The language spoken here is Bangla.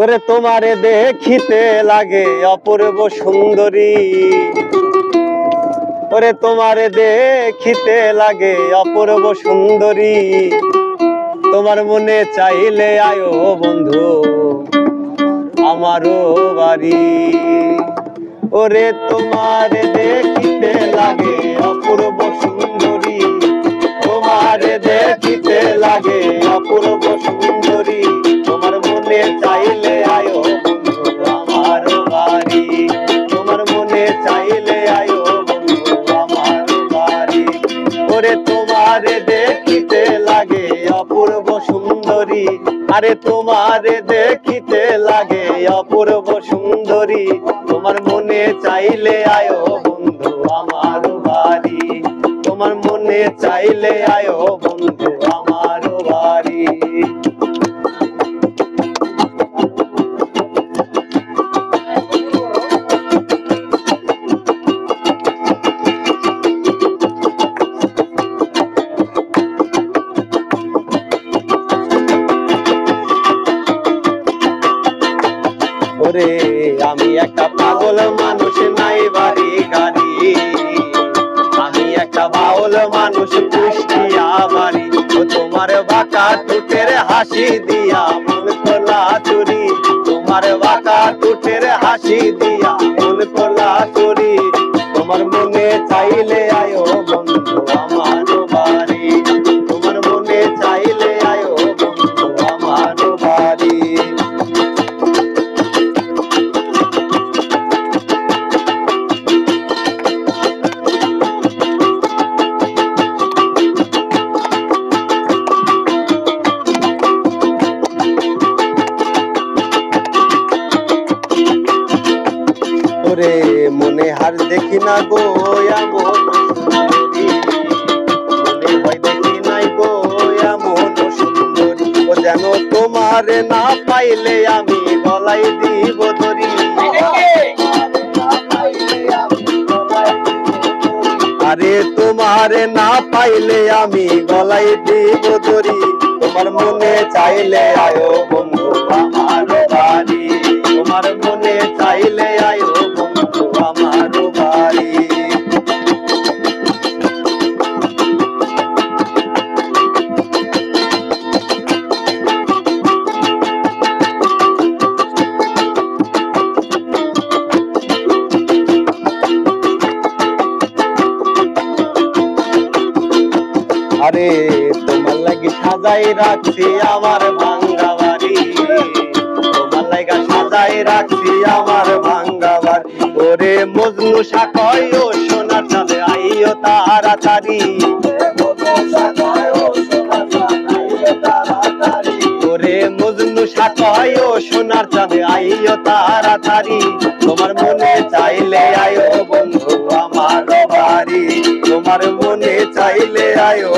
ওরে তোমারে দেখিতে লাগে অপূর্ব সুন্দরী, ওরে তোমারে দেখিতে লাগে অপূর্ব সুন্দরী। তোমার মনে চাইলে আয়ো বন্ধু আমারও বাড়ি। ওরে তোমারে দেখিতে লাগে অপূর্ব সুন্দরী, তোমারে দেখিতে লাগে অপূর্ব সুন্দরী। তোমার মনে চাইলে আয়ো বন্ধু আমারও বাড়ি, তোমার মনে চাইলে আয়ো বন্ধু আমারও বাড়ি। ওরে তোমারে দেখিতে লাগে অপূর্ব সুন্দরী, আরে তোমারে দেখিতে লাগে অপূর্ব সুন্দরী। তোমার মনে চাইলে আয়ো বন্ধু আমারও বাড়ি, তোমার মনে চাইলে আয়ো বন্ধু আমারও বাড়ি। ওরে আমি একটা পাগল মানুষ, নাই বাড়ি গাড়ি, আমি একটা বাউল মানুষ, কুষ্টিয়া বাড়ি। ও তোমার বাঁকা টুটের হাসি দিয়া মন তোলা চুরি, তোমার বাঁকা টুটের হাসি দিয়া মন তোলা চুরি। তোমার মনে চাইলে আয়ো বন্ধু আমারও বাড়ি, তোমার মনে চাইলে আয়ো বন্ধু আমারও বাড়ি। ওরে মনে হার দেখি না গো এমন সুন্দরী, মনে হয় দেখি নাই গো এমন সুন্দরী। ও যেন তোমারে না পাইলে আমি গলায় দিব ধরি, আরে তোমারে না পাইলে আমি গলায় দিব ধরি। তোমার মনে চাইলে আয়ো বন্ধু আমারও বাড়ি, তোমার মনে চাইলে আয়ো বন্ধু আমারও বাড়ি। আরে তোমার লাগি সাজাই রাখছি আমার ভাঙ্গা বাড়ি, তোমার লাগা সাজাই রাখছি আমার ভাঙ্গা বাড়ি। ওরে মজনু শাকয় ও সোনার চাঁদে আইও তাড়াতাড়ি, ওরে মজনু শাকয় ও সোনার চাঁদে আইও তাড়াতাড়ি। তোমার মনে চাইলে আয়ো বন্ধু আমারও বাড়ি, তোমার মনে চাইলে আয়ো